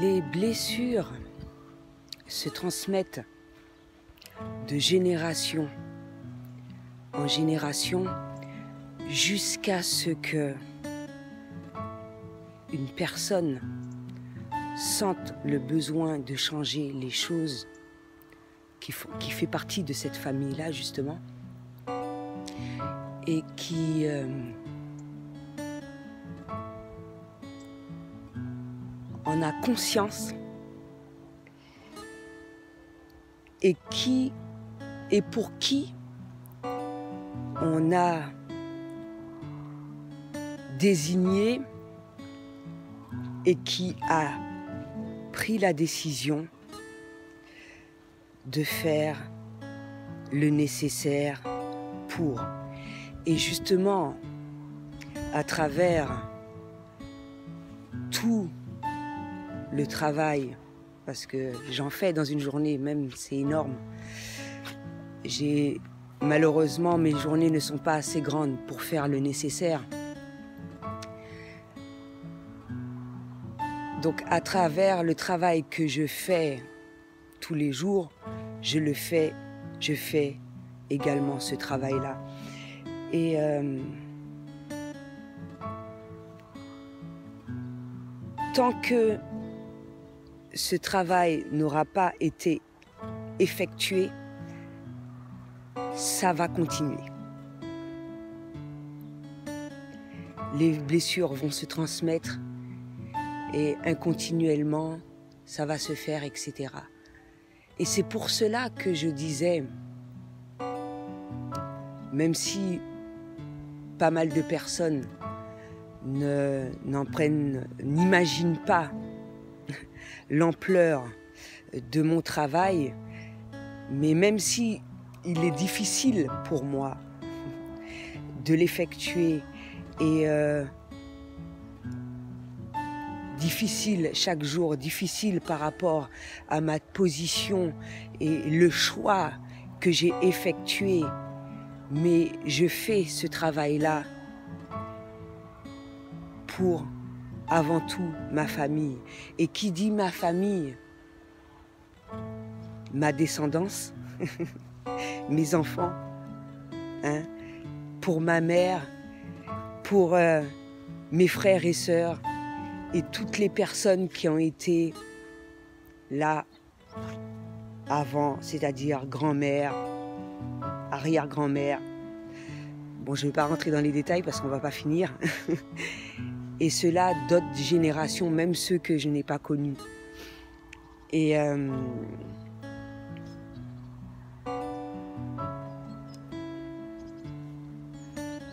Les blessures se transmettent de génération en génération jusqu'à ce que une personne sente le besoin de changer les choses qui fait partie de cette famille-là, justement, et qui en a conscience et pour qui on a désigné et qui a pris la décision de faire le nécessaire pour. Et justement, à travers tout le travail, parce que j'en fais dans une journée, même c'est énorme, malheureusement, mes journées ne sont pas assez grandes pour faire le nécessaire. Donc à travers le travail que je fais tous les jours, je fais également ce travail-là. Et tant que ce travail n'aura pas été effectué, ça va continuer. Les blessures vont se transmettre et continuellement, ça va se faire, etc. Et c'est pour cela que je disais, même si pas mal de personnes n'imaginent pas l'ampleur de mon travail, mais même si il est difficile pour moi de l'effectuer et difficile chaque jour, difficile par rapport à ma position et le choix que j'ai effectué, mais je fais ce travail-là pour avant tout ma famille. Et qui dit ma famille, ma descendance, mes enfants, hein, pour ma mère, pour mes frères et sœurs et toutes les personnes qui ont été là avant, c'est-à-dire grand-mère, arrière-grand-mère. Bon, je ne vais pas rentrer dans les détails parce qu'on ne va pas finir. Et cela d'autres générations, même ceux que je n'ai pas connus. Et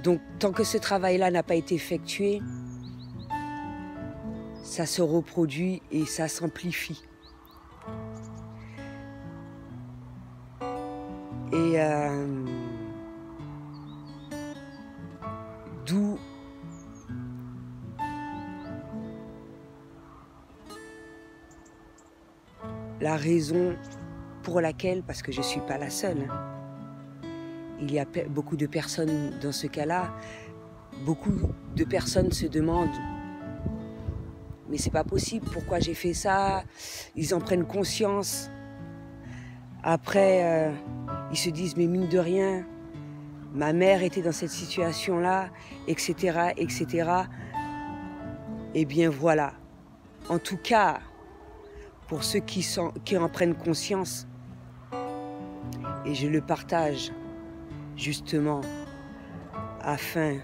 donc, tant que ce travail-là n'a pas été effectué, ça se reproduit et ça s'amplifie. Et d'où la raison pour laquelle, parce que je ne suis pas la seule, il y a beaucoup de personnes dans ce cas-là, beaucoup de personnes se demandent « mais c'est pas possible, pourquoi j'ai fait ça ?» Ils en prennent conscience. Après, ils se disent « mais mine de rien, ma mère était dans cette situation-là, etc., etc. » Eh bien voilà. En tout cas, pour ceux qui en prennent conscience, et je le partage justement afin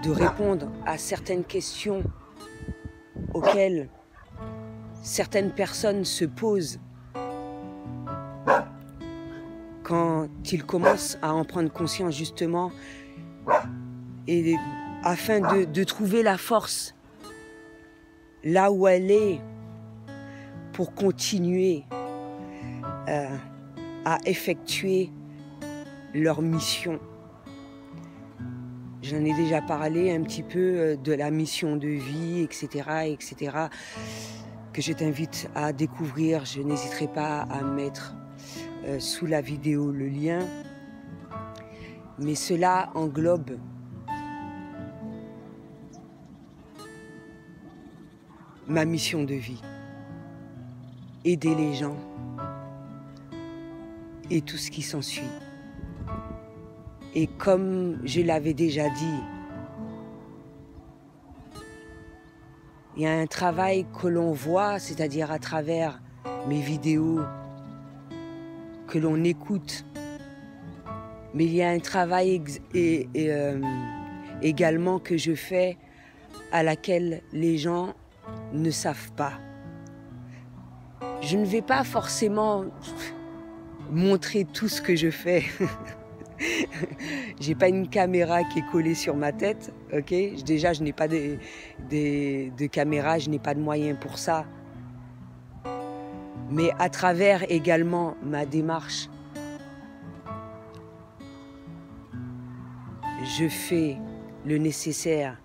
de répondre à certaines questions auxquelles certaines personnes se posent quand ils commencent à en prendre conscience justement, et afin de trouver la force là où elle est pour continuer à effectuer leur mission. J'en ai déjà parlé un petit peu de la mission de vie, etc., etc., que je t'invite à découvrir. Je n'hésiterai pas à mettre sous la vidéo le lien. Mais cela englobe ma mission de vie. Aider les gens et tout ce qui s'ensuit. Et comme je l'avais déjà dit, il y a un travail que l'on voit, c'est-à-dire à travers mes vidéos, que l'on écoute, mais il y a un travail également que je fais à laquelle les gens ne savent pas. Je ne vais pas forcément montrer tout ce que je fais. J'ai pas une caméra qui est collée sur ma tête, ok? Déjà, je n'ai pas de caméra, je n'ai pas de moyens pour ça. Mais à travers également ma démarche, je fais le nécessaire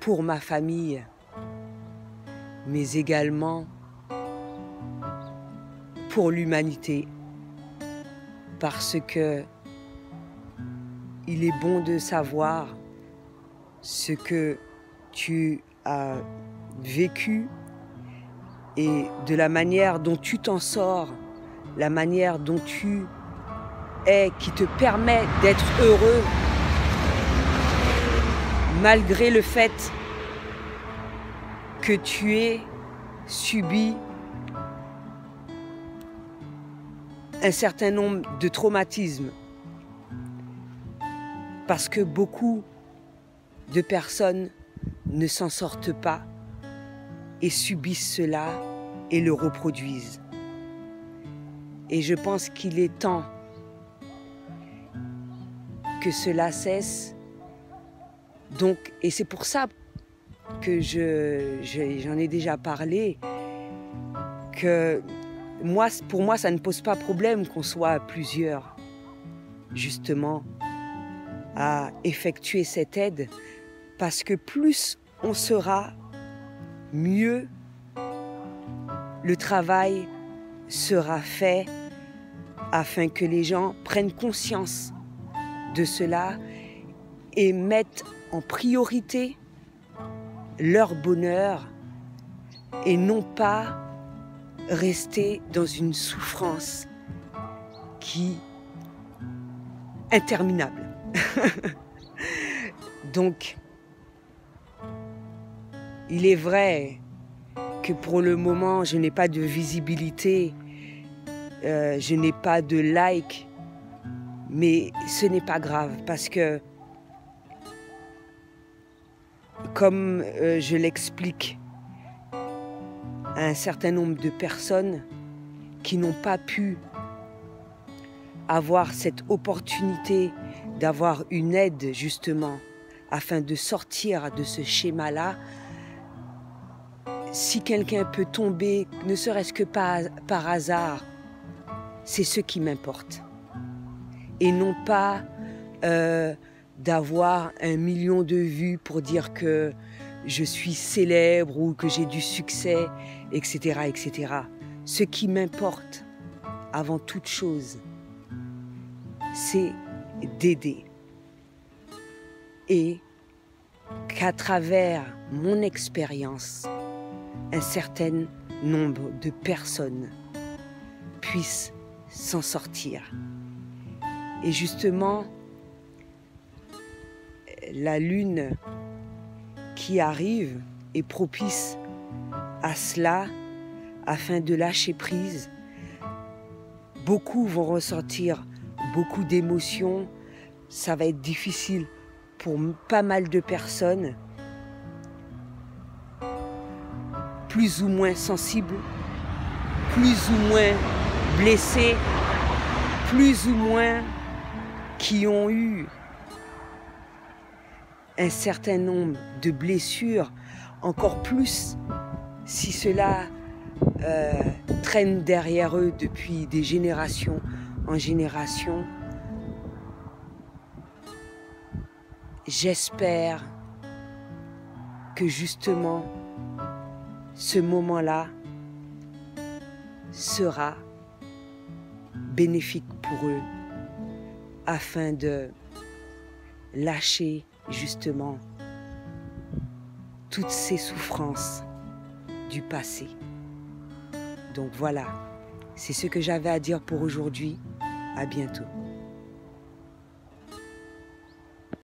pour ma famille, mais également pour l'humanité, parce que il est bon de savoir ce que tu as vécu et de la manière dont tu t'en sors, la manière dont tu es, qui te permet d'être heureux malgré le fait que tu aies subi un certain nombre de traumatismes. Parce que beaucoup de personnes ne s'en sortent pas et subissent cela et le reproduisent. Et je pense qu'il est temps que cela cesse. Donc, et c'est pour ça que j'en ai déjà parlé, que pour moi, ça ne pose pas problème qu'on soit plusieurs, justement, à effectuer cette aide, parce que plus on sera, mieux le travail sera fait afin que les gens prennent conscience de cela et mettent en priorité leur bonheur et non pas rester dans une souffrance qui est interminable. Donc, il est vrai que pour le moment, je n'ai pas de visibilité, je n'ai pas de like, mais ce n'est pas grave parce que, comme je l'explique à un certain nombre de personnes qui n'ont pas pu avoir cette opportunité d'avoir une aide justement afin de sortir de ce schéma-là, si quelqu'un peut tomber, ne serait-ce que par hasard, c'est ce qui m'importe. Et non pas d'avoir 1 million de vues pour dire que je suis célèbre ou que j'ai du succès, etc., etc. Ce qui m'importe, avant toute chose, c'est d'aider. Et qu'à travers mon expérience, un certain nombre de personnes puissent s'en sortir. Et justement, la lune qui arrive est propice à cela, afin de lâcher prise. Beaucoup vont ressentir beaucoup d'émotions, ça va être difficile pour pas mal de personnes, plus ou moins sensibles, plus ou moins blessées, plus ou moins qui ont eu un certain nombre de blessures, encore plus si cela traîne derrière eux depuis des générations en génération. J'espère que justement ce moment-là sera bénéfique pour eux afin de lâcher justement toutes ces souffrances du passé. Donc voilà, c'est ce que j'avais à dire pour aujourd'hui. À bientôt.